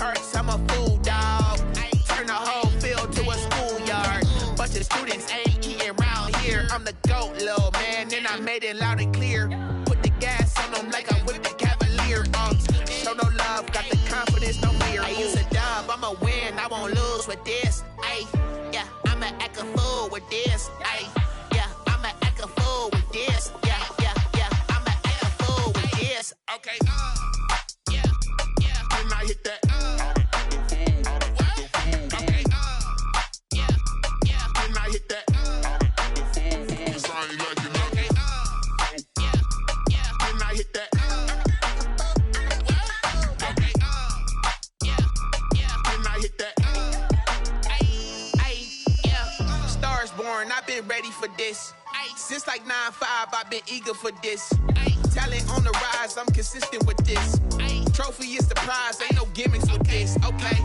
charts, I'm a fool, dog. Turn the whole field to a schoolyard. Bunch of students ain't eating round here. I'm the GOAT, little man, and I made it loud and clear. Put the gas on them like I'm with the Cavalier. Show no love, got the confidence, no fear. I use a dub, I'ma win, I won't lose with this. Ay, yeah, I'ma act a fool with this. Ay, yeah, I'ma act a fool with this. Yeah, yeah, yeah, I'ma act a fool with this. Okay, yeah, yeah, and I hit that. Okay, yeah, yeah, and I hit that. I've been ready for this. Since like 9-5, I've been eager for this. Talent on the rise, I'm consistent with this. Trophy is the prize, ain't no gimmicks with this. Okay,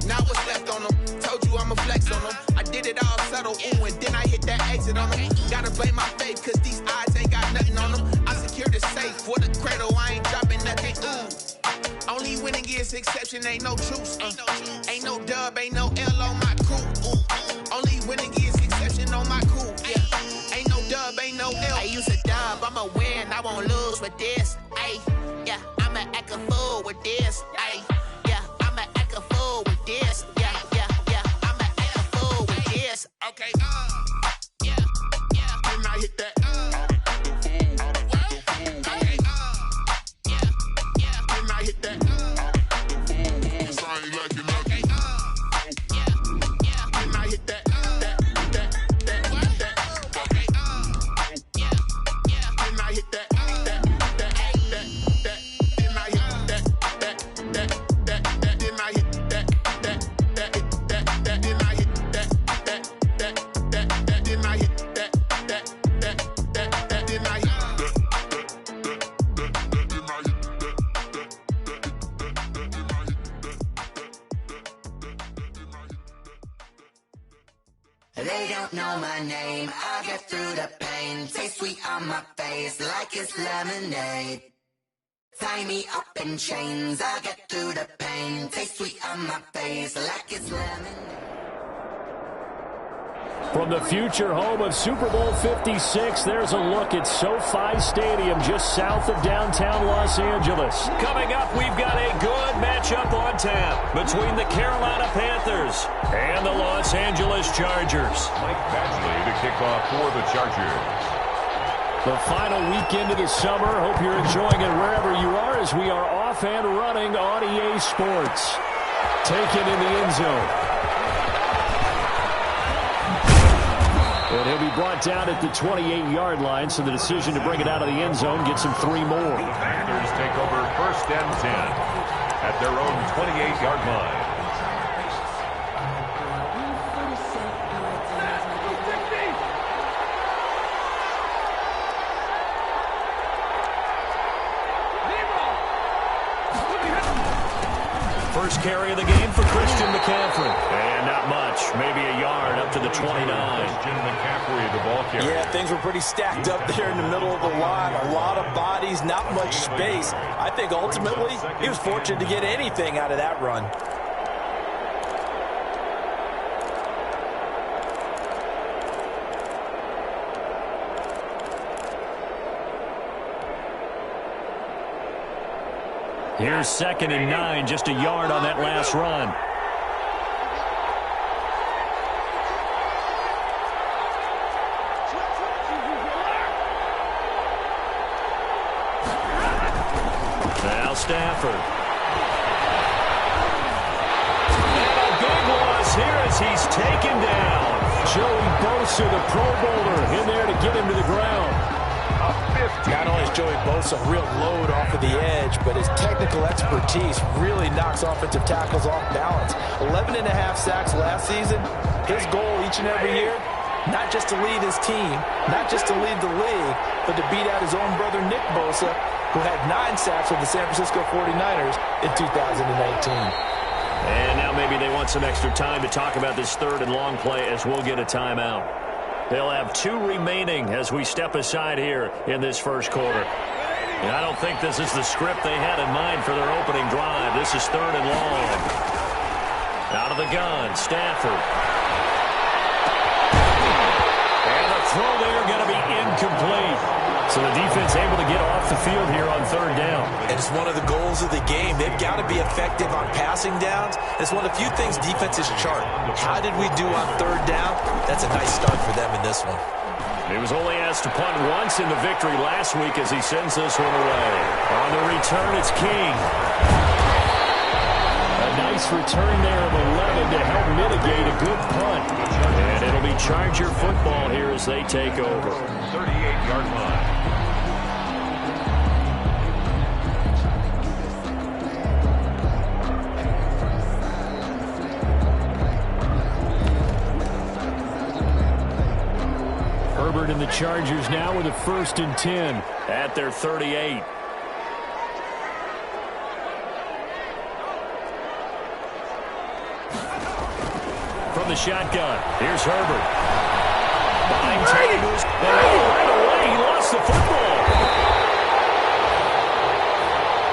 now what's left on them? Told you I'ma flex on them. I did it all subtle, ooh, and then I hit that exit on them. Gotta blame my faith, cause these odds ain't got nothing on them. I secured the safe for the cradle, I ain't dropping nothing, ooh. Only winning is exception, ain't no truce. Ain't no dub, ain't no L on my crew. Only winning is exception on my crew. Yeah. Ain't no dub, ain't no L. I use a dub, I'ma win, I won't lose with this. Ay, yeah, I'ma act a fool with this. Ay, yeah, I'ma act a fool with this. Yeah, yeah, yeah, I'ma act a fool with this. Okay, yeah, yeah, and I hit that. Okay, yeah, yeah, and I hit that. They don't know my name, I get through the pain. Taste sweet on my face like it's lemonade. Tie me up in chains, I get through the pain. Taste sweet on my face like it's lemonade. From the future home of Super Bowl 56, there's a look at SoFi Stadium just south of downtown Los Angeles. Coming up, we've got a good matchup on tap between the Carolina Panthers and the Los Angeles Chargers. Mike Badgley to kick off for the Chargers. The final weekend of the summer. Hope you're enjoying it wherever you are as we are off and running on EA Sports. Taken in the end zone. And he'll be brought down at the 28-yard line, so the decision to bring it out of the end zone gets him 3 more. The Panthers take over 1st and 10 at their own 28-yard line. First carry of the game for Christian McCaffrey. And not much. Maybe a yard up to the 29. Christian McCaffrey, the ball carrier. Yeah, things were pretty stacked up there in the middle of the line. A lot of bodies, not much space. I think ultimately he was fortunate to get anything out of that run. Here's 2nd and 9, just a yard on that last run. Now Stafford. And a big loss here as he's taken down. Joey Bosa, the Pro Bowler, in there to get him to the ground. Not only is Joey Bosa a real load off of the edge, but his technical expertise really knocks offensive tackles off balance. 11.5 sacks last season. His goal each and every year, not just to lead his team, not just to lead the league, but to beat out his own brother Nick Bosa, who had 9 sacks with the San Francisco 49ers in 2018. And now maybe they want some extra time to talk about this 3rd and long play as we'll get a timeout. They'll have 2 remaining as we step aside here in this first quarter. And I don't think this is the script they had in mind for their opening drive. This is 3rd and long. gun, Stafford. And the throw there going to be incomplete. So the defense able to get off the field here on third down. And it's one of the goals of the game. They've got to be effective on passing downs. It's one of the few things defenses chart. How did we do on third down? That's a nice start for them in this one. He was only asked to punt once in the victory last week as he sends this one away. On the return, it's King. A nice return there of 11 to help mitigate a good punt. And it'll be Charger football here as they take over. 38-yard line. Herbert and the Chargers now with a 1st and 10 at their 38. From the shotgun, here's Herbert. Behind Taylor's. Right away, he lost the football.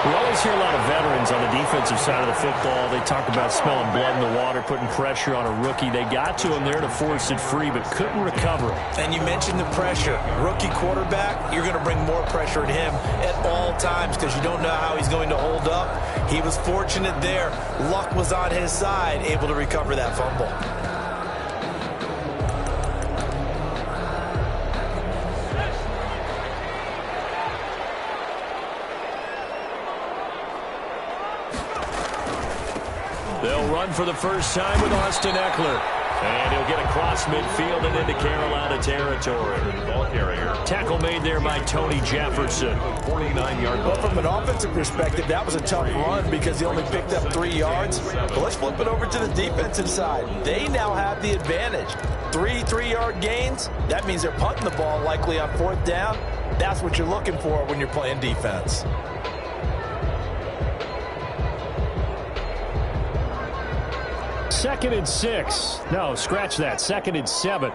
We always hear a lot of veterans on the defensive side of the football. They talk about smelling blood in the water, putting pressure on a rookie. They got to him there to force it free, but couldn't recover it. And you mentioned the pressure. Rookie quarterback, you're going to bring more pressure at him at all times because you don't know how he's going to hold up. He was fortunate there. Luck was on his side, able to recover that fumble. They'll run for the first time with Austin Eckler. And he'll get across midfield and into Carolina territory. Ball carrier. Tackle made there by Tony Jefferson. 49-yard Well, from an offensive perspective, that was a tough run because he only picked up 3 yards. But let's flip it over to the defensive side. They now have the advantage. 3 3-yard gains. That means they're punting the ball likely on 4th down. That's what you're looking for when you're playing defense. Second and 6. No, scratch that. 2nd and 7.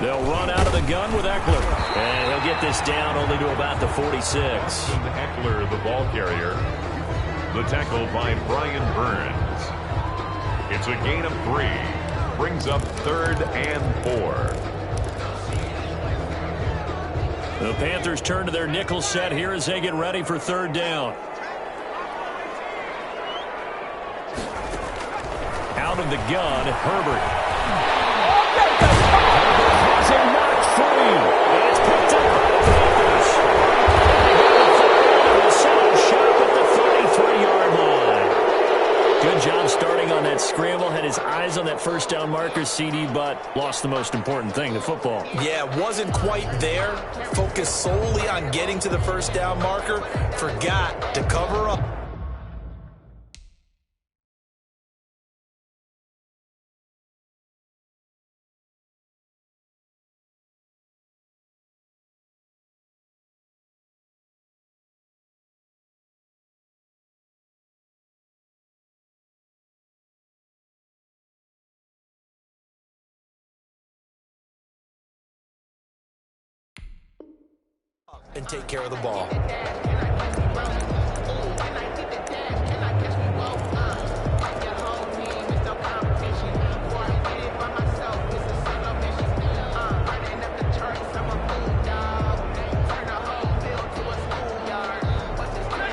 They'll run out of the gun with Eckler. And he'll get this down only to about the 46. Eckler, the ball carrier. The tackle by Brian Burns. It's a gain of 3. Brings up 3rd and 4. The Panthers turn to their nickel set here as they get ready for 3rd down. Out of the gun, Herbert. Herbert has it knocked free. It's picked up by the Panthers. The second shot at the 33-yard line. Good job starting on that scramble. Had his eyes on that first down marker, CD, but lost the most important thing, the football. Yeah, wasn't quite there. Focused solely on getting to the first down marker. Forgot to cover up. And take care of the ball.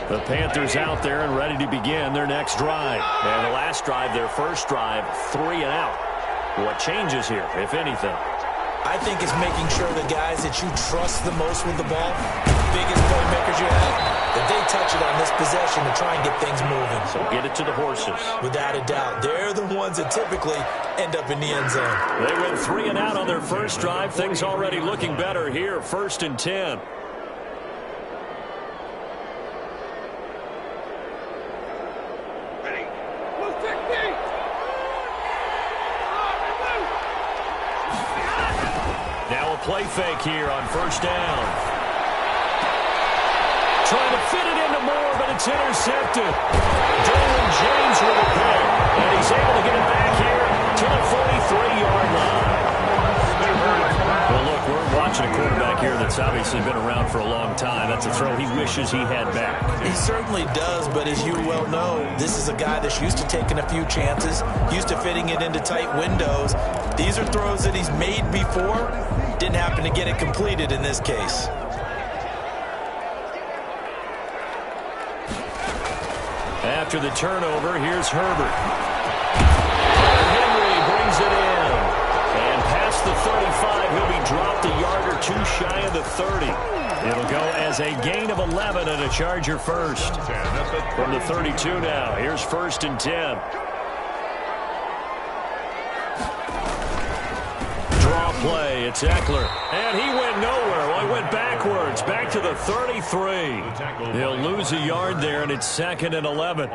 The Panthers out there and ready to begin their next drive. And the last drive, their first drive, 3 and out. What changes here, if anything? I think it's making sure the guys that you trust the most with the ball, the biggest playmakers you have, that they touch it on this possession to try and get things moving. So get it to the horses. Without a doubt. They're the ones that typically end up in the end zone. They went 3 and out on their first drive. Things already looking better here. 1st and 10. Play fake here on 1st down. Trying to fit it into Moore, but it's intercepted. Derwin James with a pick, and he's able to get it back here to the 43-yard line. We'll look We're watching a quarterback here that's obviously been around for a long time. That's a throw he wishes he had back. He certainly does, but as you well know, this is a guy that's used to taking a few chances, used to fitting it into tight windows. These are throws that he's made before. Didn't happen to get it completed in this case. After the turnover, here's Herbert. Henry brings it in. And past the 35, he'll be dropped a yard or two shy of the 30. It'll go as a gain of 11 and a Charger first. From the 32 now, here's 1st and 10. Draw play, it's Eckler. And he went nowhere. Well, he went backwards, back to the 33. They'll lose a yard there, and it's 2nd and 11.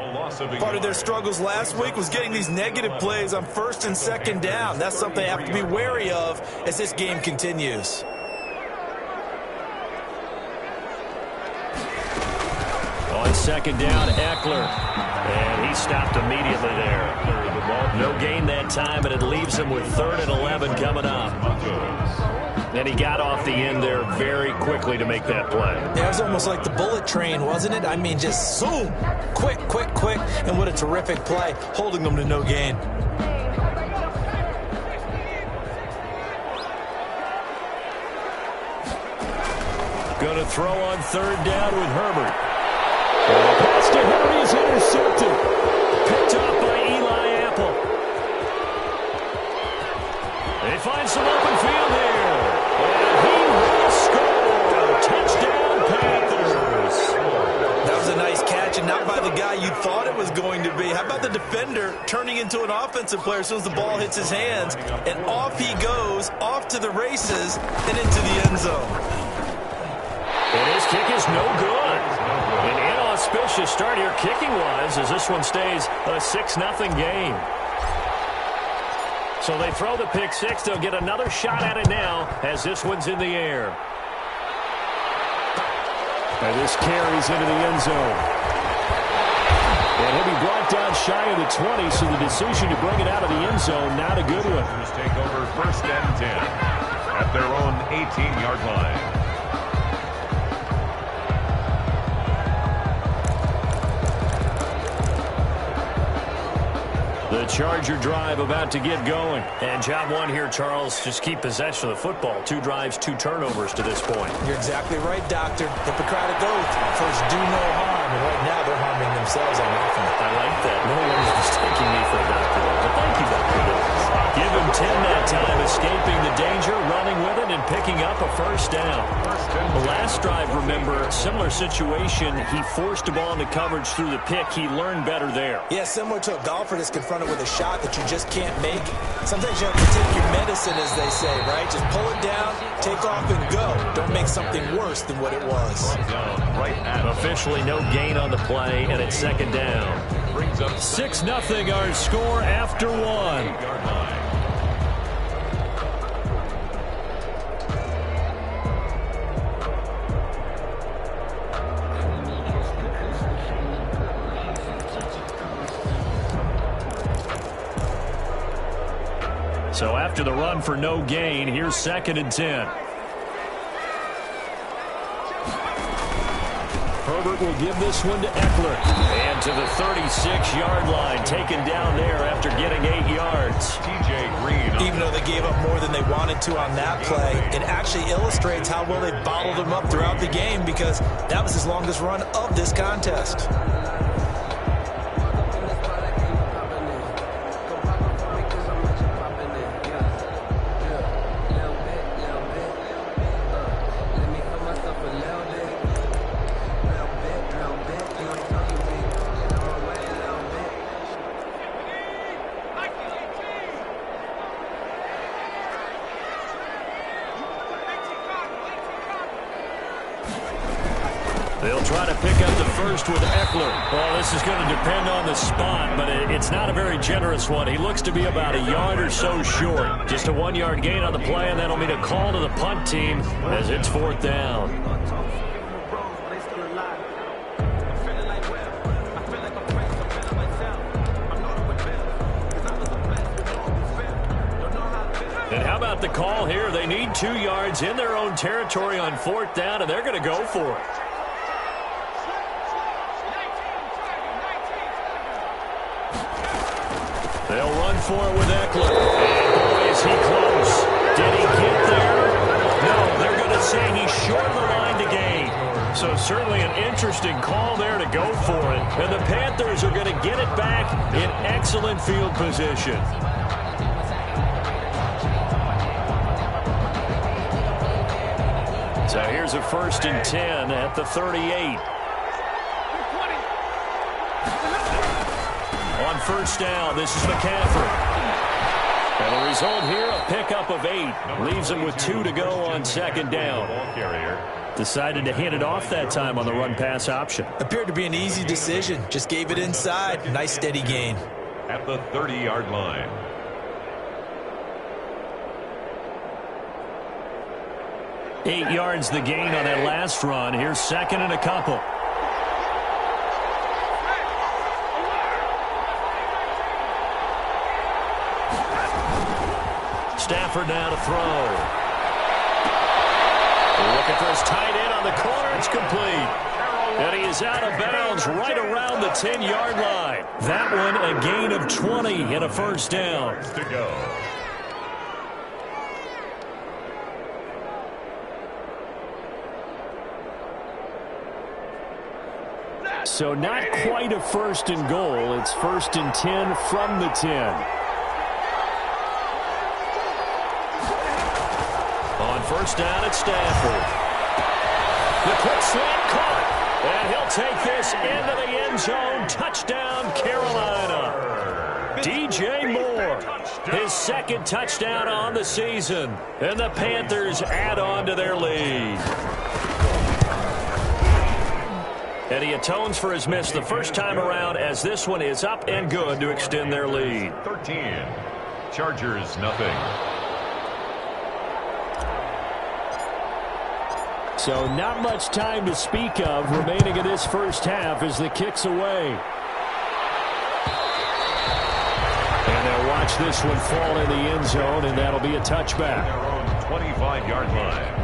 Part of their struggles last week was getting these negative plays on 1st and 2nd down. That's something they have to be wary of as this game continues. On 2nd down, Eckler. And he stopped immediately there. No gain that time, and it leaves him with 3rd and 11 coming up. And he got off the end there very quickly to make that play. It was almost like the bullet train, wasn't it? I mean, just zoom, quick, quick, quick, and what a terrific play, holding them to no gain. Going to throw on 3rd down with Herbert. Pass to Henry is intercepted. Picked off by Eli Apple. They find some open field here. And he will score. Touchdown, Panthers. That was a nice catch, and not by the guy you thought it was going to be. How about the defender turning into an offensive player as soon as the ball hits his hands, and off he goes, off to the races, and into the end zone. And his kick is no good. An inauspicious start here kicking-wise as this one stays a 6-0 game. So they throw the pick six. They'll get another shot at it now as this one's in the air. And this carries into the end zone. And he'll be brought down shy of the 20, so the decision to bring it out of the end zone, not a good one. Take over 1st and 10 at their own 18-yard line. The Charger drive about to get going. And job one here, Charles, just keep possession of the football. 2 drives, 2 turnovers to this point. You're exactly right, Doctor. Hippocratic oath. First, do no harm. And right now, they're harming themselves on offense. I like that. No one is mistaking me for a doctor. But thank you, Dr. Give him 10 that time, escaping the danger, running with it, and picking up a 1st down. The last drive, remember, similar situation. He forced the ball into coverage through the pick. He learned better there. Yeah, similar to a golfer that's confronted with a shot that you just can't make. Sometimes you have to take your medicine, as they say, right? Just pull it down, take off, and go. Don't make something worse than what it was. Officially no gain on the play, and it's 2nd down. 6-0 our score after 1. So after the run for no gain, here's 2nd and 10. Herbert will give this one to Eckler. And to the 36-yard line, taken down there after getting 8 yards. TJ Green. Even though they gave up more than they wanted to on that play, it actually illustrates how well they bottled them up throughout the game, because that was his longest run of this contest. They'll try to pick up the first with Eckler. Well, this is going to depend on the spot, but it's not a very generous one. He looks to be about a yard or so short. Just a 1-yard gain on the play, and that'll mean a call to the punt team as it's 4th down. And how about the call here. They need 2 yards in their own territory on 4th down, and they're going to go for it. They'll run for it with Eckler. And boy, is he close. Did he get there? No, they're going to say he's short of the line to gain. So certainly an interesting call there to go for it. And the Panthers are going to get it back in excellent field position. So here's a 1st and 10 at the 38. On 1st down, this is McCaffrey. And the result here, a pickup of 8. Leaves him with 2 to go on 2nd down. Decided to hand it off that time on the run-pass option. Appeared to be an easy decision. Just gave it inside. Nice steady gain. At the 30-yard line. Eight yards the gain on that last run. Here's 2nd and a couple. Stafford now to throw. Looking for his tight end on the corner. It's complete. And he is out of bounds right around the 10-yard line. That one a gain of 20 and a 1st down. To go. So not quite a 1st and goal. It's 1st and 10 from the 10. On 1st down, it's Stafford. The quick slant caught. And he'll take this into the end zone. Touchdown, Carolina. DJ Moore, his 2nd touchdown on the season. And the Panthers add on to their lead. And he atones for his miss the first time around, as this one is up and good to extend their lead. 13. Chargers, nothing. So not much time to speak of remaining in this first half as the kick's away. And they'll watch this one fall in the end zone, and that'll be a touchback. Their own 25-yard line.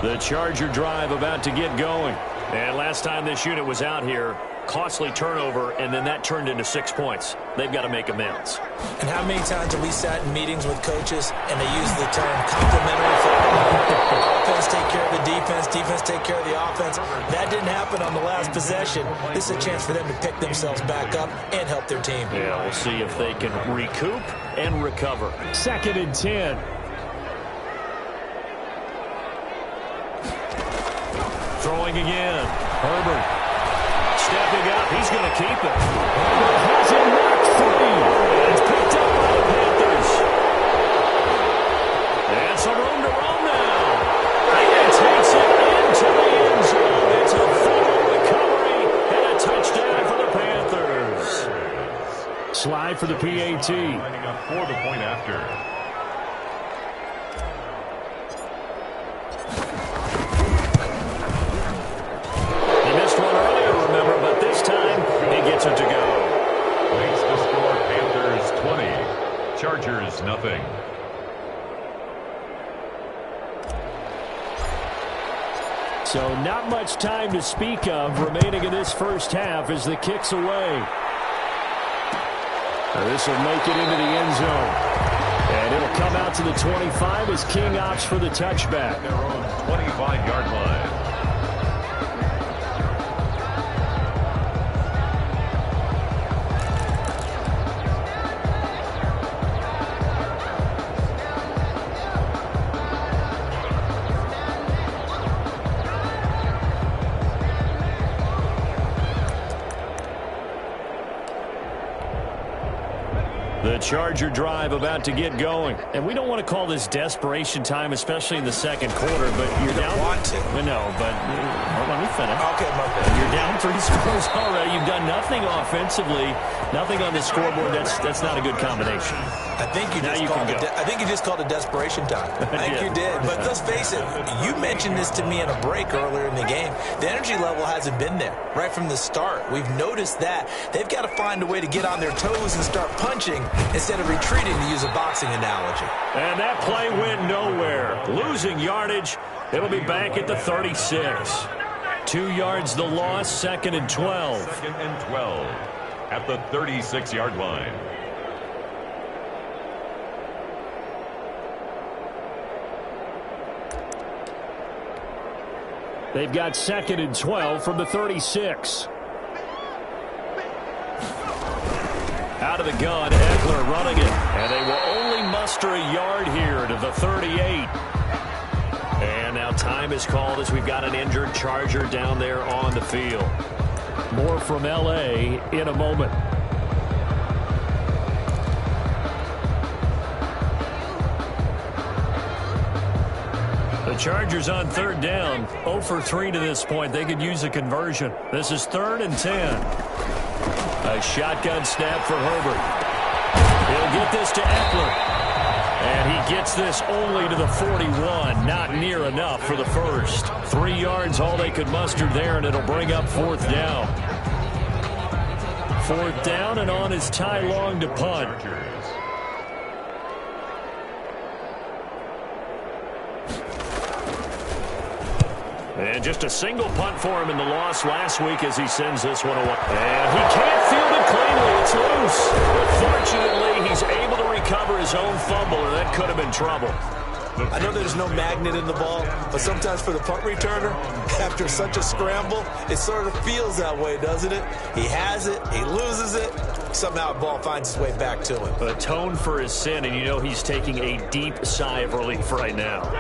The Charger drive about to get going. And last time this unit was out here, costly turnover, and then that turned into 6 points. They've got to make amends. And how many times have we sat in meetings with coaches and they use the term complementary football? Offense take care of the defense, defense take care of the offense. That didn't happen on the last possession. This is a chance for them to pick themselves back up and help their team. Yeah, we'll see if they can recoup and recover. 2nd and 10. Throwing again. Herbert stepping up. He's going to keep it. Herbert has it knocked free. It's picked up by the Panthers. And some room to roam now. And takes it into the end zone. It's a full recovery and a touchdown for the Panthers. Slide for the PAT. Lining up for the point after. It to go. Makes the score Panthers 20, Chargers nothing. So not much time to speak of remaining in this first half as the kick's away. This will make it into the end zone. And it'll come out to the 25 as King opts for the touchback. Their own 25-yard line. The Charger drive about to get going. And we don't want to call this desperation time, especially in the second quarter, but you're down. You don't want to. No, but hold on, let me finish. Okay, my bad. You're down 3 scores already. You've done nothing offensively, nothing on the scoreboard. That's not a good combination. I think you just called it desperation time. I think you did. But let's face it, you mentioned this to me in a break earlier in the game. The energy level hasn't been there right from the start. We've noticed that. They've got to find a way to get on their toes and start punching instead of retreating, to use a boxing analogy. And that play went nowhere. Losing yardage. It'll be back at the 36. 2 yards the loss, 2nd and 12. 2nd and 12 at the 36-yard line. They've got 2nd and 12 from the 36. Out of the gun, Eckler running it. And they will only muster a yard here to the 38. And now time is called as we've got an injured Charger down there on the field. More from L.A. in a moment. The Chargers on 3rd down, 0 for 3 to this point. They could use a conversion. This is 3rd and 10. A shotgun snap for Herbert. He'll get this to Eckler. And he gets this only to the 41. Not near enough for the first. 3 yards, all they could muster there, and it'll bring up 4th down. 4th down, and on is Ty Long to punt. And just a single punt for him in the loss last week as he sends this one away. And he can't field it cleanly. It's loose. But fortunately, he's able to recover his own fumble, or that could have been trouble. I know there's no magnet in the ball, but sometimes for the punt returner, after such a scramble, it sort of feels that way, doesn't it? He has it, he loses it, somehow the ball finds its way back to him. Atone for his sin, and you know he's taking a deep sigh of relief right now.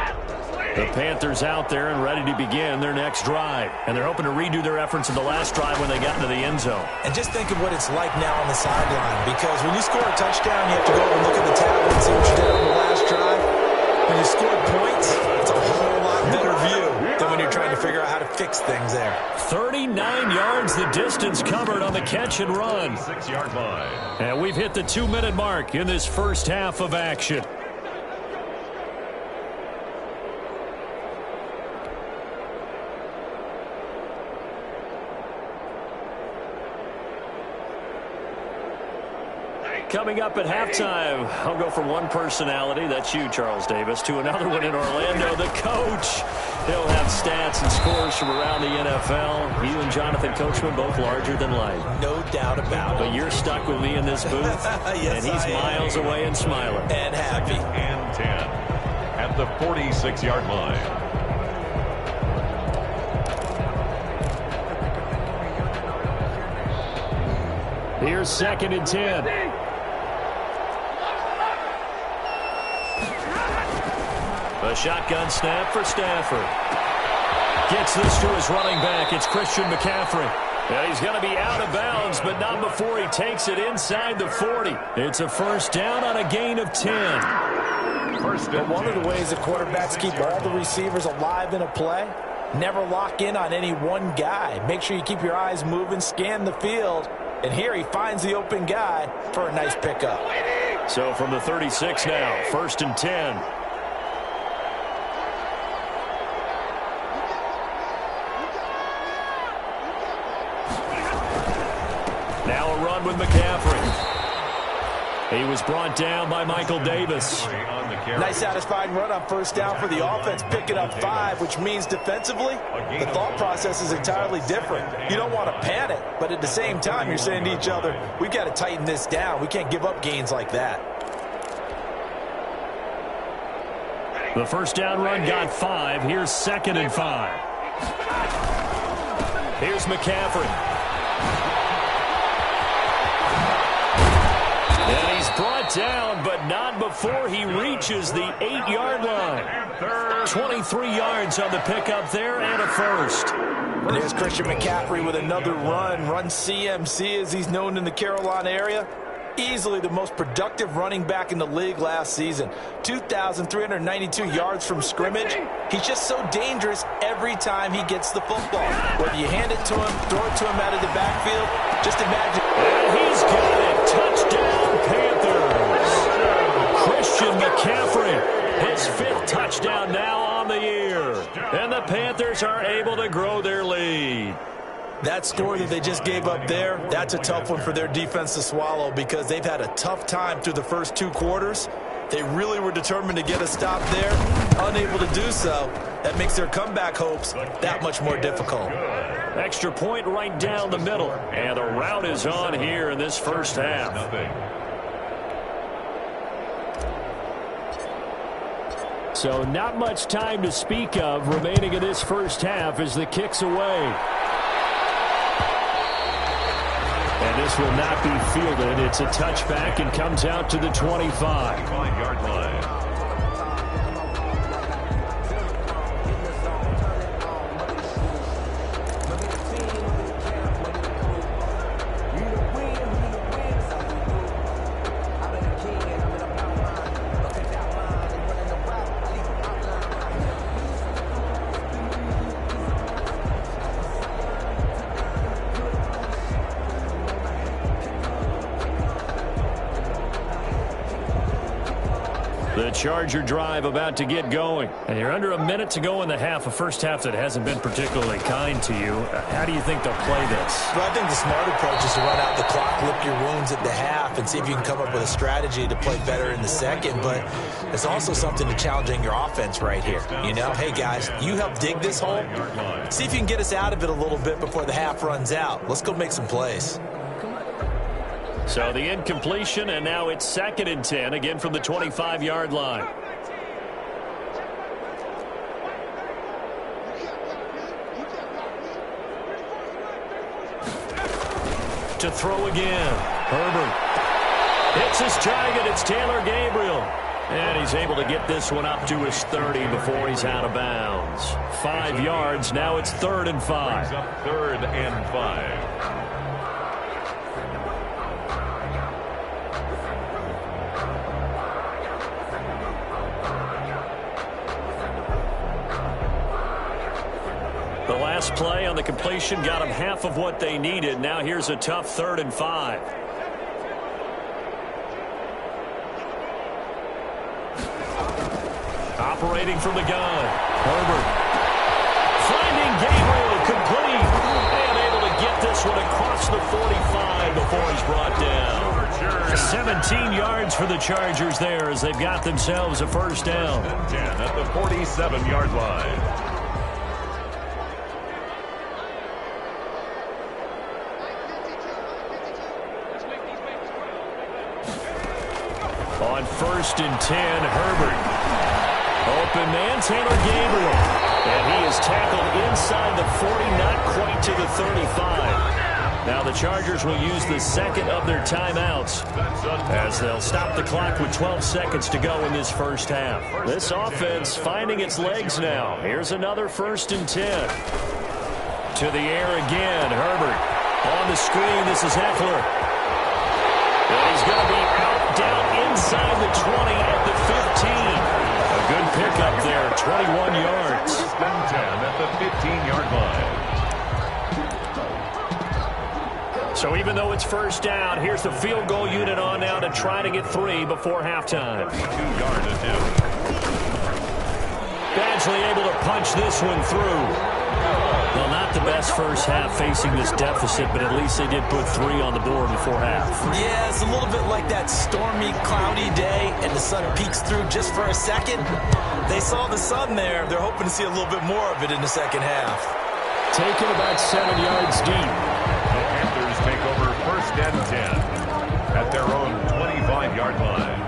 The Panthers out there and ready to begin their next drive. And they're hoping to redo their efforts in the last drive when they got into the end zone. And just think of what it's like now on the sideline. Because when you score a touchdown, you have to go over and look at the tablet and see what you did on the last drive. When you score points, it's a whole lot better view than when you're trying to figure out how to fix things there. 39 yards the distance covered on the catch and run. 6-yard line. And we've hit the 2-minute mark in this first half of action. Coming up at halftime, I'll go from one personality, that's you, Charles Davis, to another one in Orlando, the coach. He'll have stats and scores from around the NFL. You and Jonathan Coachman, both larger than life. No doubt about it. But you're stuck with me in this booth, yes, and he's miles away and smiling. And happy. 2nd and 10 at the 46-yard line. Here's 2nd and 10. A shotgun snap for Stafford. Gets this to his running back. It's Christian McCaffrey. And he's going to be out of bounds, but not before he takes it inside the 40. It's a 1st down on a gain of 10. But one of the ways that quarterbacks keep all the receivers alive in a play, never lock in on any one guy. Make sure you keep your eyes moving, scan the field. And here he finds the open guy for a nice pickup. So from the 36 now, 1st and 10. Now a run with McCaffrey. He was brought down by Michael Davis. Nice satisfying run on 1st down for the offense, picking up 5, which means defensively, the thought process is entirely different. You don't want to panic, but at the same time, you're saying to each other, we've got to tighten this down. We can't give up gains like that. The 1st down run got 5. Here's 2nd and 5. Here's McCaffrey. And he's brought down, but not before he reaches the 8-yard line. 23 yards on the pickup there and a 1st. And there's Christian McCaffrey with another run CMC as he's known in the Carolina area. easily the most productive running back in the league last season. 2,392 yards from scrimmage. He's just so dangerous every time he gets the football. Whether you hand it to him, throw it to him out of the backfield, just imagine. And he's got it. Touchdown, Panthers. Christian McCaffrey, his 5th touchdown now on the year. And the Panthers are able to grow their lead. That score that they just gave up there, that's a tough one for their defense to swallow because they've had a tough time through the first 2 quarters. They really were determined to get a stop there, unable to do so. That makes their comeback hopes that much more difficult. Extra point right down the middle. And the rout is on here in this first half. So not much time to speak of remaining in this first half as the kick's away. And this will not be fielded. It's a touchback and comes out to the 25-yard line. The Charger drive about to get going. And you're under a minute to go in the half, a first half that hasn't been particularly kind to you. How do you think they'll play this? Well, I think the smart approach is to run out the clock, lick your wounds at the half, and see if you can come up with a strategy to play better in the second. But it's also something to challenging your offense right here. You know, hey, guys, you help dig this hole. See if you can get us out of it a little bit before the half runs out. Let's go make some plays. So the incompletion, and now it's 2nd and 10, again from the 25-yard line. To throw again. Herbert. Hits his target. It's Taylor Gabriel. And he's able to get this one up to his 30 before he's out of bounds. 5 yards. Now it's 3rd and 5. Brings up 3rd and 5. The last play on the completion got them half of what they needed. Now here's a tough 3rd and 5. Operating from the gun. Herbert. Finding Gabriel complete. And able to get this one across the 45 before he's brought down. 17 yards for the Chargers there as they've got themselves a first down. 10 at the 47-yard line. On 1st and 10, Herbert. Open man, Taylor Gabriel. And he is tackled inside the 40, not quite to the 35. Now the Chargers will use the 2nd of their timeouts as they'll stop the clock with 12 seconds to go in this first half. This offense finding its legs now. Here's another 1st and 10. To the air again, Herbert. On the screen, this is Eckler. And he's going to be out down inside the 20 at the 15. A good pickup there, 21 yards. 10 at the 15-yard line. So even though it's first down, here's the field goal unit on now to try to get 3 before halftime. 2-yard attempt. Badgley able to punch this one through. Well, not the best first half facing this deficit, but at least they did put 3 on the board before half. Yeah, it's a little bit like that stormy, cloudy day, and the sun peeks through just for a second. They saw the sun there. They're hoping to see a little bit more of it in the second half. Taken about 7 yards deep. The Panthers take over 1st and 10 at their own 25-yard line.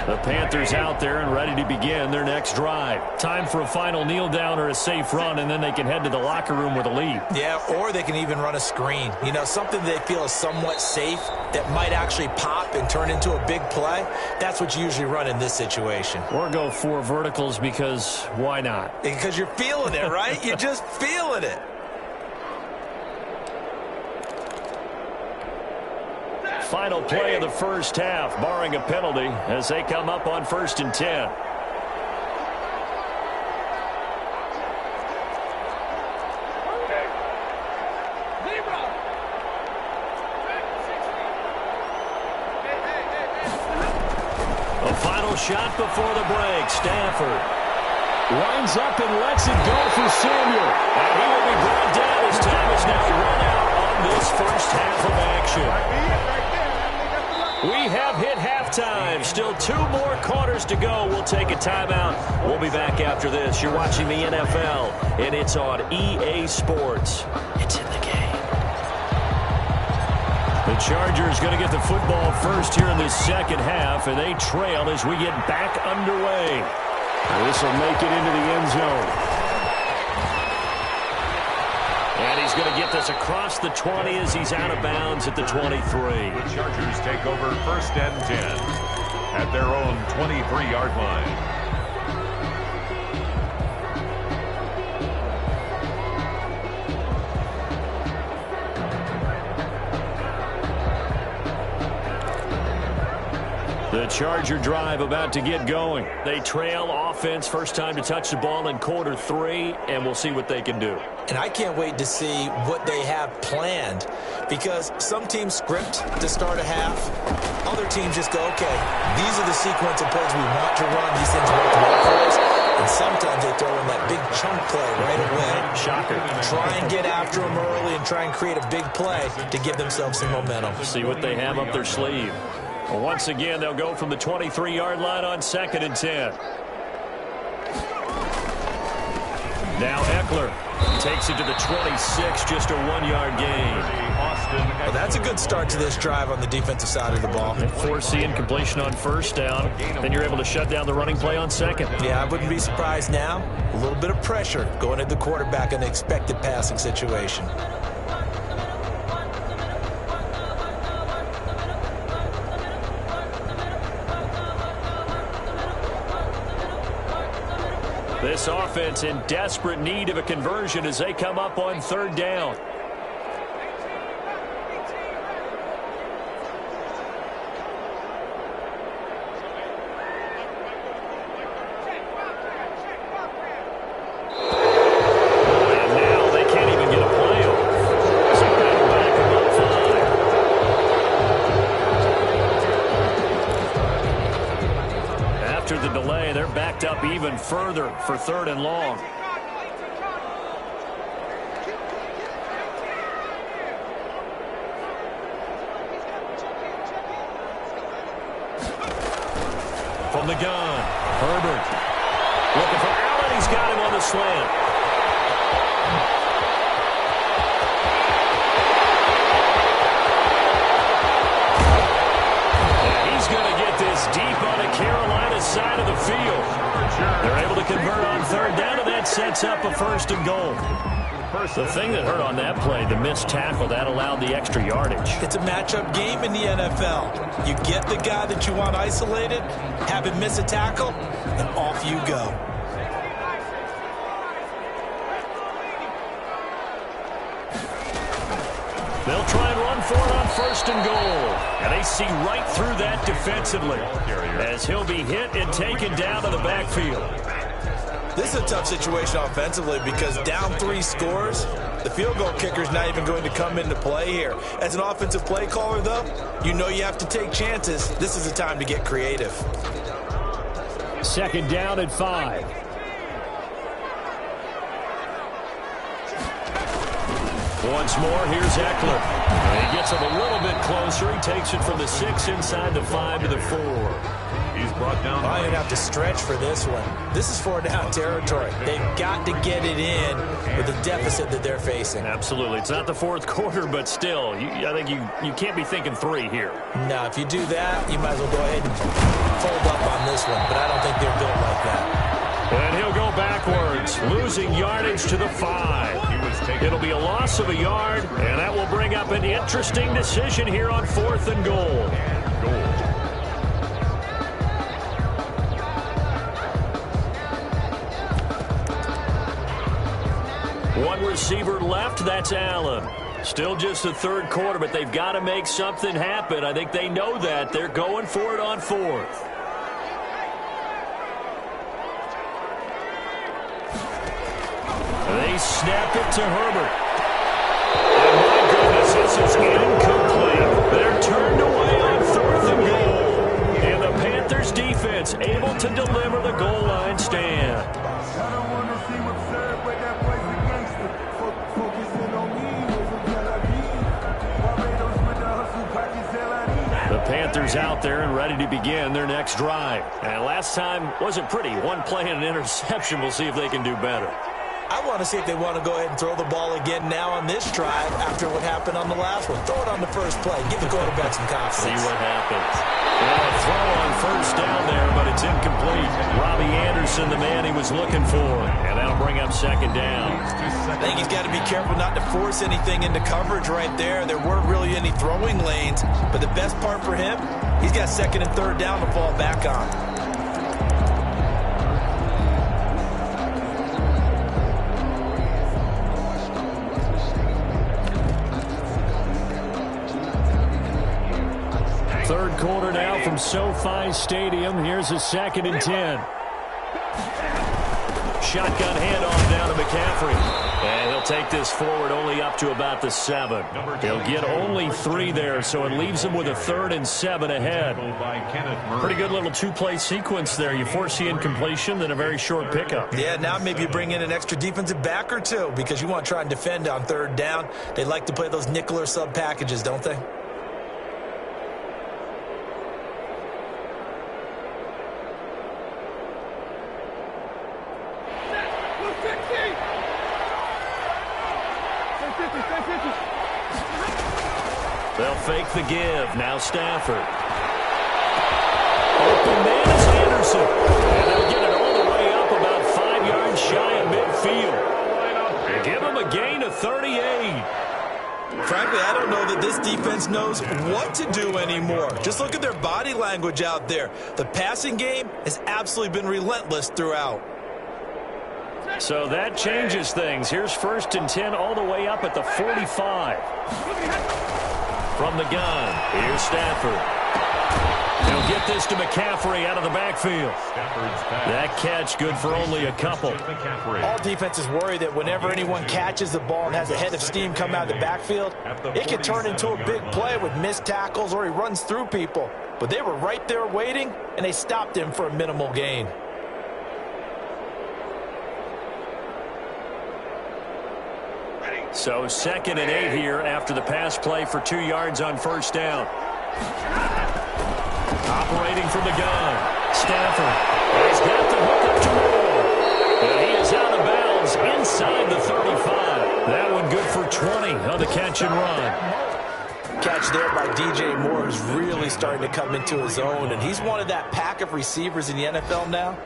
The Panthers out there. there and ready to begin their next drive. Time for a final kneel down or a safe run, and then they can head to the locker room with a lead. Yeah, or they can even run a screen. You know, something they feel is somewhat safe that might actually pop and turn into a big play. That's what you usually run in this situation. Or go 4 verticals because why not? Because you're feeling it, right? You're just feeling it. Final play of the first half, barring a penalty, as they come up on 1st and 10. A final shot before the break. Stafford winds up and lets it go for Samuel. And he will be brought down as time is now run out on this first half of action. We have hit halftime. Still 2 more quarters to go. We'll take a timeout. We'll be back after this. You're watching the NFL, and it's on EA Sports. It's in the game. The Chargers going to get the football first here in the second half, and they trail as we get back underway. This will make it into the end zone. And he's going to get this across the 20 as he's out of bounds at the 23. The Chargers take over 1st and 10 at their own 23-yard line. The Charger drive about to get going. They trail offense, first time to touch the ball in quarter 3, and we'll see what they can do. And I can't wait to see what they have planned, because some teams script to start a half. Other teams just go, okay, these are the sequence of plays we want to run. These things work well for us. And sometimes they throw in that big chunk play right away. Shocker. Try and get after them early and try and create a big play to give themselves some momentum. See what they have up their sleeve. Once again, they'll go from the 23-yard line on 2nd and 10. Now Eckler takes it to the 26, just a 1-yard gain. Well, that's a good start to this drive on the defensive side of the ball. And forcing completion on 1st down, then you're able to shut down the running play on 2nd. Yeah, I wouldn't be surprised now. A little bit of pressure going at the quarterback in an expected passing situation. This offense in desperate need of a conversion as they come up on 3rd down. And now they can't even get a play off. So they'll back them up 5. After the delay, they're backed up even further for 3rd and long. From the gun, Herbert looking for Allen. He's got him on the slant. And he's going to get this deep on the Carolina side of the field. They're able to convert on 3rd down, and that sets up a 1st and goal. The thing that hurt on that play, the missed tackle, that allowed the extra yardage. It's a matchup game in the NFL. You get the guy that you want isolated, have him miss a tackle, and off you go. They'll try and run for it on 1st and goal. And they see right through that defensively as he'll be hit and taken down to the backfield. This is a tough situation offensively because down 3 scores, the field goal kicker's not even going to come into play here. As an offensive play caller, though, you know you have to take chances. This is the time to get creative. 2nd down and 5. Once more, here's Eckler. He gets him a little bit closer. He takes it from the 6 inside the 5 to the 4. He's brought down. Well, I'm going to have to stretch for this one. This is 4-down territory. They've got to get it in with the deficit that they're facing. Absolutely. It's not the fourth quarter, but still, I think you can't be thinking 3 here. No, if you do that, you might as well go ahead and fold up on this one, but I don't think they're built like that. And he'll go backwards, losing yardage to the 5. It'll be a loss of a yard, and that will bring up an interesting decision here on 4th and goal. One receiver left, that's Allen. Still just the third quarter, but they've got to make something happen. I think they know that. They're going for it on 4th. They snap it to Herbert. And my goodness, this is incomplete. They're turned away on 4th and goal. And the Panthers defense able to deliver the goal line stand. The Panthers out there and ready to begin their next drive. And last time wasn't pretty. One play and an interception. We'll see if they can do better. I want to see if they want to go ahead and throw the ball again now on this drive after what happened on the last one. Throw it on the first play. Give the quarterback some confidence. See what happens. Well, a throw on first down there, but it's incomplete. Robbie Anderson, the man he was looking for. And that'll bring up 2nd down. I think he's got to be careful not to force anything into coverage right there. There weren't really any throwing lanes. But the best part for him, he's got 2nd and 3rd down to fall back on. Third quarter now from SoFi Stadium. Here's a 2nd and 10. Shotgun handoff down to McCaffrey. And he'll take this forward only up to about the 7. He'll get only 3 there, so it leaves him with a 3rd and 7 ahead. Pretty good little 2-play sequence there. You force the incompletion, then a very short pickup. Yeah, now maybe you bring in an extra defensive back or 2 because you want to try and defend on 3rd down. They like to play those nickel or sub packages, don't they? They'll fake the give. Now Stafford. Open man is Anderson. And they'll get it all the way up about 5 yards shy of midfield. They give him a gain of 38. Frankly, I don't know that this defense knows what to do anymore. Just look at their body language out there. The passing game has absolutely been relentless throughout. So that changes things. Here's 1st and 10 all the way up at the 45. From the gun, here's Stafford. He'll get this to McCaffrey out of the backfield. That catch good for only a couple. All defenses worry that whenever anyone catches the ball and has a head of steam come out of the backfield, it can turn into a big play with missed tackles or he runs through people. But they were right there waiting, and they stopped him for a minimal gain. So 2nd and 8 here after the pass play for 2 yards on 1st down. Operating from the gun. Stafford has got the hook up to Moore. And he is out of bounds inside the 35. That one good for 20 on the catch and run. Catch there by DJ Moore is really starting to come into his own, and he's one of that pack of receivers in the NFL now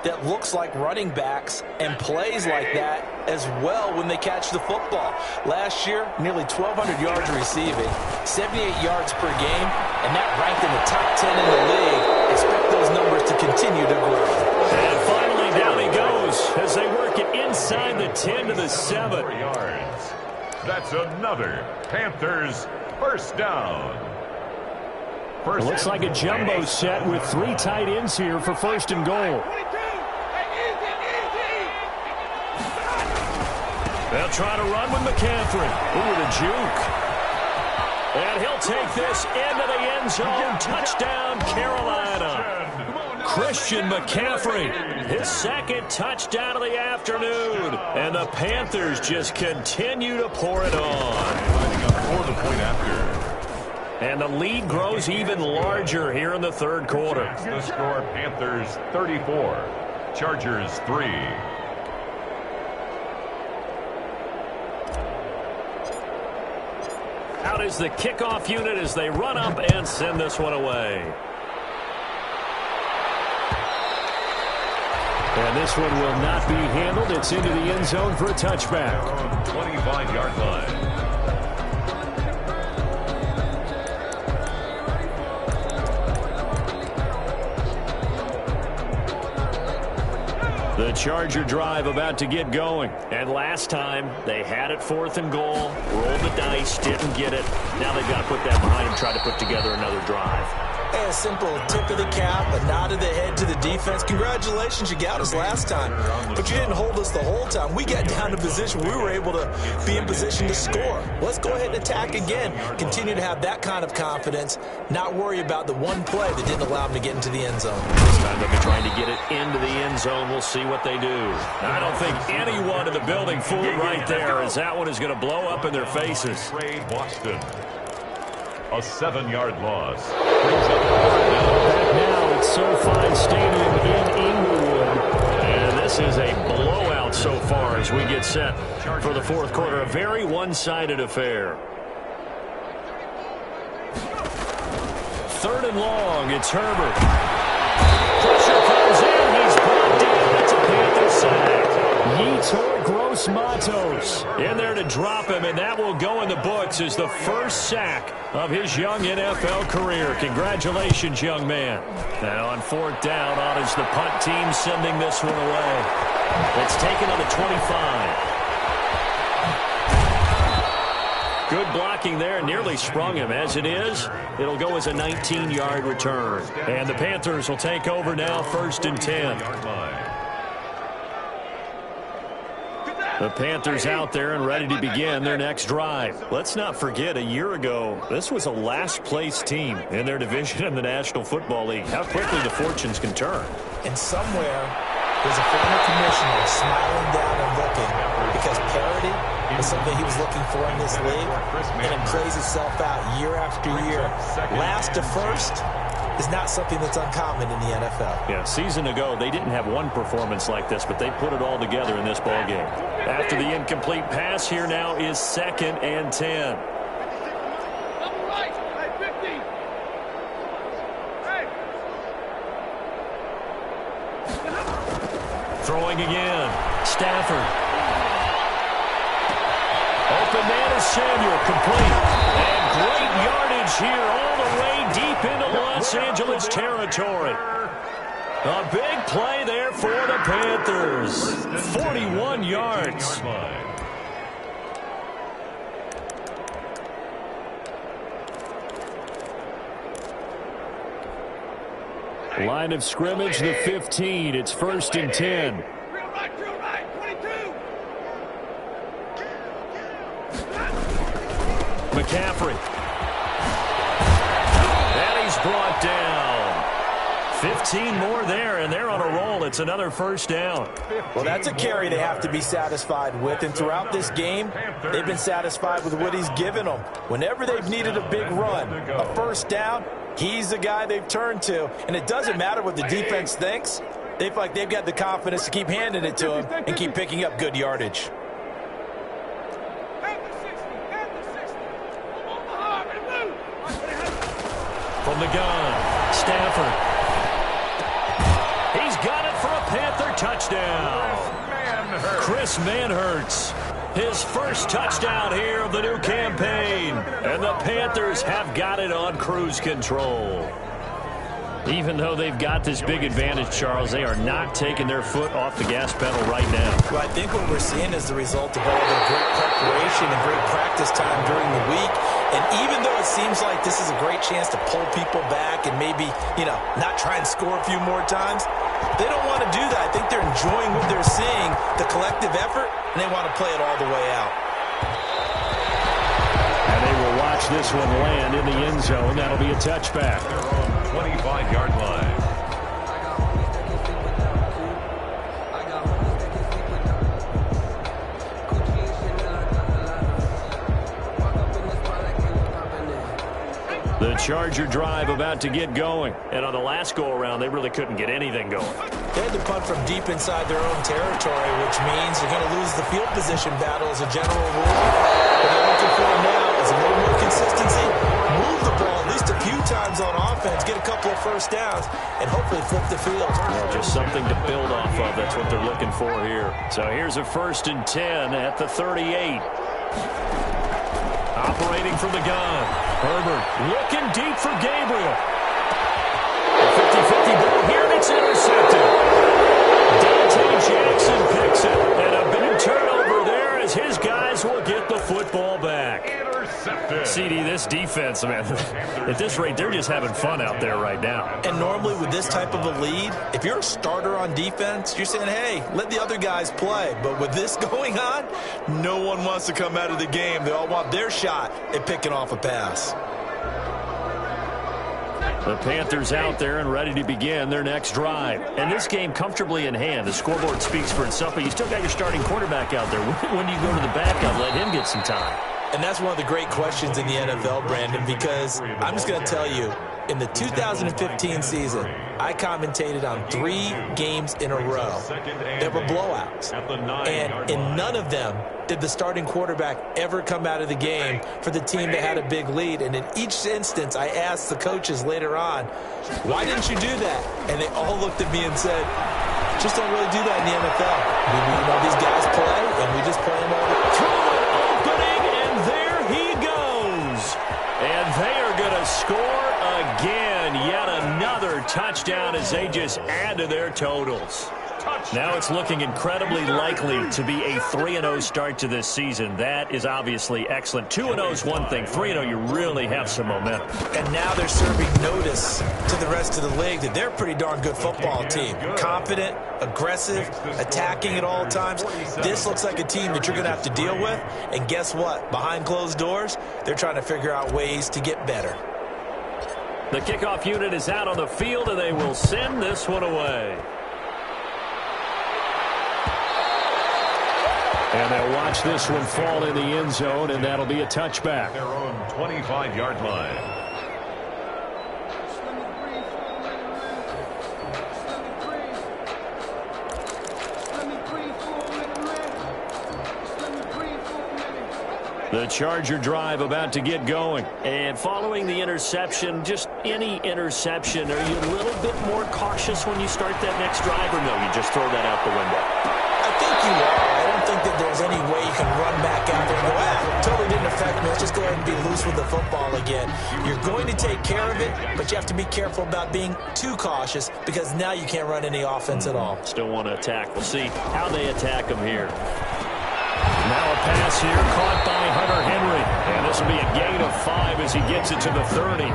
that looks like running backs and plays like that as well when they catch the football. Last year, nearly 1,200 yards receiving, 78 yards per game, and that ranked in the top 10 in the league. Expect those numbers to continue to grow. And finally, down he goes as they work it inside the 10 to the 7. Yards. That's another Panthers 1st down. It looks like a jumbo set with 3 tight ends here for 1st and goal. They'll try to run with McCaffrey. Ooh, the juke. And he'll take this into the end zone. Touchdown, Carolina. Christian McCaffrey, his 2nd touchdown of the afternoon. And the Panthers just continue to pour it on. Lining up for the point after. And the lead grows even larger here in the third quarter. The score, Panthers 34, Chargers 3. Out is the kickoff unit as they run up and send this one away. And this one will not be handled. It's into the end zone for a touchback. 25-yard line. The Charger drive about to get going. And last time, they had it 4th and goal, rolled the dice, didn't get it. Now they've got to put that behind them, try to put together another drive. A simple tip of the cap, a nod of the head to the defense. Congratulations, you got us last time. But you didn't hold us the whole time. We got down to position. We were able to be in position to score. Let's go ahead and attack again. Continue to have that kind of confidence. Not worry about the one play that didn't allow them to get into the end zone. This time they'll be trying to get it into the end zone. We'll see what they do. I don't think anyone in the building fooled right there, as that one is going to blow up in their faces. Boston. A 7-yard loss. Back now it's SoFi Stadium in Inglewood. And this is a blowout so far as we get set for the fourth quarter. A very one-sided affair. 3rd and long. It's Herbert. Pressure comes in. He's brought down. It's a Panther sack. Yetur Gross-Matos in there to drop him, and that will go in the books as the first sack of his young NFL career. Congratulations, young man. Now on 4th down, on is the punt team sending this one away. It's taken on the 25. Good blocking there, nearly sprung him. As it is, it'll go as a 19-yard return. And the Panthers will take over now, 1st and 10. The Panthers out there and ready to begin their next drive. Let's not forget, a year ago, this was a last-place team in their division in the National Football League. How quickly the fortunes can turn. And somewhere, there's a former commissioner smiling down and looking because parity was something he was looking for in this league, and it plays itself out year after year. Last to first is not something that's uncommon in the NFL. Yeah, season ago, they didn't have one performance like this, but they put it all together in this ball game. After the incomplete pass, here now is 2nd and 10. Throwing again. Stafford. Open man is Samuel, complete. And great yardage here all the way deep into Los Angeles territory. A big play there for the Panthers. 41 yards. Line of scrimmage, the 15. It's 1st and 10. McCaffrey. And he's brought down. 15 more there, and they're on a roll. It's another 1st down. Well, that's a carry they have to be satisfied with, and throughout this game, they've been satisfied with what he's given them. Whenever they've needed a big run, a 1st down, he's the guy they've turned to, and it doesn't matter what the defense thinks. They feel like they've got the confidence to keep handing it to him and keep picking up good yardage. From the gun, Stafford. He's got it for a Panther touchdown. Chris Manhertz, his first touchdown here of the new campaign. And the Panthers have got it on cruise control. Even though they've got this big advantage, Charles, they are not taking their foot off the gas pedal right now. Well, I think what we're seeing is the result of all the great preparation and great practice time during the week. And even though it seems like this is a great chance to pull people back and maybe, not try and score a few more times, they don't want to do that. I think they're enjoying what they're seeing, the collective effort, and they want to play it all the way out. And they will watch this one land in the end zone. That'll be a touchback. 25-yard line. The Charger drive about to get going. And on the last go-around, they really couldn't get anything going. They had to punt from deep inside their own territory, which means you're going to lose the field position battle as a general rule. What they're looking for now is a little more consistency. Move the ball at least a few times on offense, get a couple of first downs, and hopefully flip the field. Well, just something to build off of. That's what they're looking for here. So here's a 1st and 10 at the 38. Operating from the gun. Herbert looking deep for Gabriel. A 50-50 ball here, and it's intercepted. Dante Jackson picks it. And a big turnover there as his guys will get the football back. CD, this defense, man, at this rate, they're just having fun out there right now. And normally with this type of a lead, if you're a starter on defense, you're saying, hey, let the other guys play. But with this going on, no one wants to come out of the game. They all want their shot at picking off a pass. The Panthers out there and ready to begin their next drive. And this game comfortably in hand. The scoreboard speaks for itself, but you still got your starting quarterback out there. When do you go to the backup, let him get some time? And that's one of the great questions in the NFL, Brandon, because I'm just going to tell you, in the 2015 season, I commentated on 3 games in a row. There were blowouts. And in none of them did the starting quarterback ever come out of the game for the team that had a big lead. And in each instance, I asked the coaches later on, why didn't you do that? And they all looked at me and said, just don't really do that in the NFL. You know, these guys play, and we just play them all the time. And they are going to score again. Yet another touchdown as they just add to their totals. Now it's looking incredibly likely to be a 3-0 start to this season. That is obviously excellent. 2-0 is one thing. 3-0, you really have some momentum. And now they're serving notice to the rest of the league that they're a pretty darn good football team. Confident, aggressive, attacking at all times. This looks like a team that you're going to have to deal with. And guess what? Behind closed doors, they're trying to figure out ways to get better. The kickoff unit is out on the field, and they will send this one away. And they'll watch this one fall in the end zone, and that'll be a touchback. Their own 25-yard line. The Charger drive about to get going. And following the interception, just any interception, are you a little bit more cautious when you start that next drive, or no, you just throw that out the window? I think you are. I don't think that there's any way you can run back out there and go, totally didn't affect me. Let's just go ahead and be loose with the football again. You're going to take care of it, but you have to be careful about being too cautious because now you can't run any offense at all. Still want to attack. We'll see how they attack them here. Now a pass here caught by Hunter Henry. And this will be a gain of 5 as he gets it to the 30.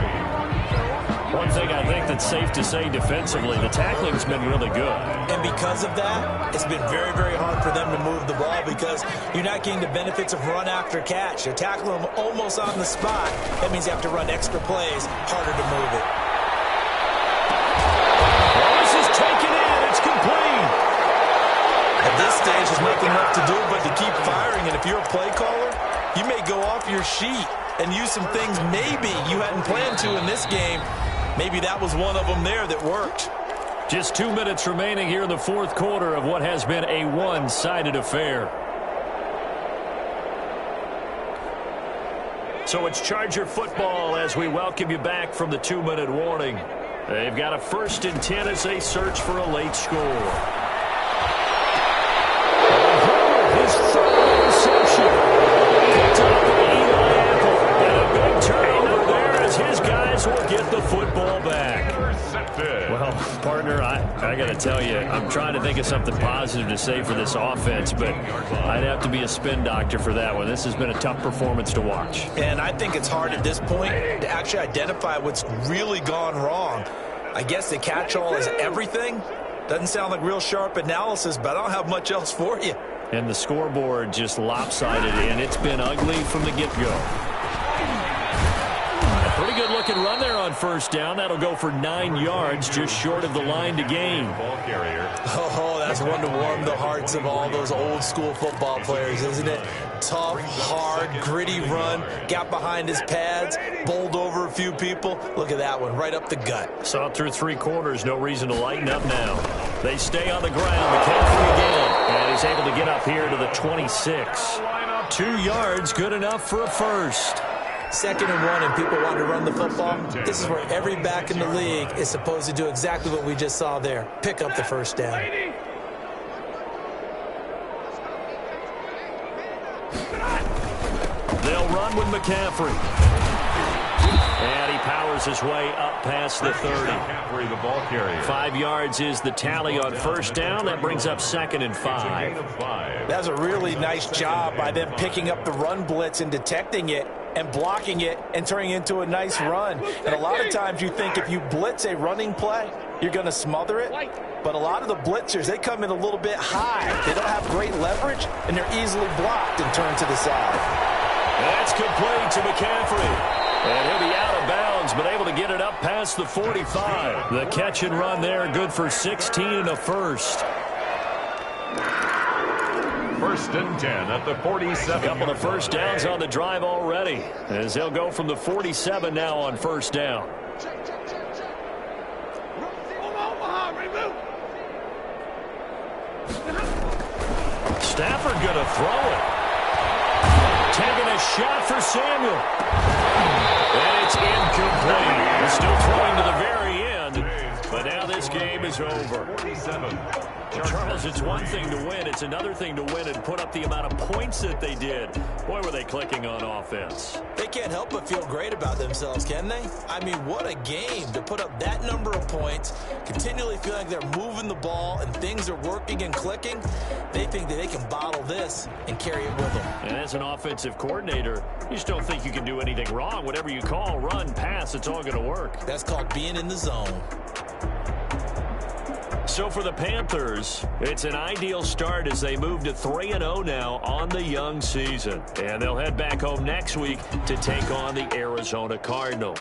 One thing I think that's safe to say defensively, the tackling's been really good. And because of that, it's been very, very hard for them to move the ball because you're not getting the benefits of run after catch. You're tackling them almost on the spot. That means you have to run extra plays, harder to move it. Well, this is taken in. It's complete. At this stage, there's nothing left to do but to keep firing. And if you're a play caller, you may go off your sheet and use some things maybe you hadn't planned to in this game. Maybe that was one of them there that worked. Just 2 minutes remaining here in the fourth quarter of what has been a one-sided affair. So it's Charger football as we welcome you back from the 2-minute warning. They've got a 1st and 10 as they search for a late score. His third interception. Picked up by Eli Apple. And a big turnover there as his guys will get the football back. Well, partner, I got to tell you, I'm trying to think of something positive to say for this offense, but I'd have to be a spin doctor for that one. This has been a tough performance to watch. And I think it's hard at this point to actually identify what's really gone wrong. I guess the catch-all is everything. Doesn't sound like real sharp analysis, but I don't have much else for you. And the scoreboard just lopsided, and it's been ugly from the get-go. Pretty good looking run there on first down. That'll go for 9 yards, just short of the line to gain. Ball carrier. Oh, that's one to warm the hearts of all those old school football players, isn't it? Tough, hard, gritty run, got behind his pads, bowled over a few people. Look at that one, right up the gut. Saw it through 3 quarters, no reason to lighten up now. They stay on the ground, McCaffrey again, and he's able to get up here to the 26. 2 yards, good enough for a first. 2nd and 1, and people want to run the football. This is where every back in the league is supposed to do exactly what we just saw there. Pick up the first down. They'll run with McCaffrey. And he powers his way up past the 30. McCaffrey, the ball carrier. 5 yards is the tally on first down. That brings up 2nd and 5. That's a really nice job by them picking up the run blitz and detecting it and blocking it and turning it into a nice run. And a lot of times you think if you blitz a running play, you're going to smother it. But a lot of the blitzers, they come in a little bit high. They don't have great leverage, and they're easily blocked and turned to the side. That's complete to McCaffrey. And he'll be out of bounds, but able to get it up past the 45. The catch and run there, good for 16 and a first. 1st and 10 at the 47. A couple of first downs on the drive already, as they'll go from the 47 now on first down. Stafford going to throw it. Taking a shot for Samuel. And it's incomplete. He's still throwing to the very end. But now this game is over. 47. Charles, it's one thing to win. It's another thing to win and put up the amount of points that they did. Boy, were they clicking on offense. They can't help but feel great about themselves, can they? I mean, what a game to put up that number of points, continually feel like they're moving the ball and things are working and clicking. They think that they can bottle this and carry it with them. And as an offensive coordinator, you just don't think you can do anything wrong. Whatever you call, run, pass, it's all going to work. That's called being in the zone. So for the Panthers, it's an ideal start as they move to 3-0 now on the young season. And they'll head back home next week to take on the Arizona Cardinals.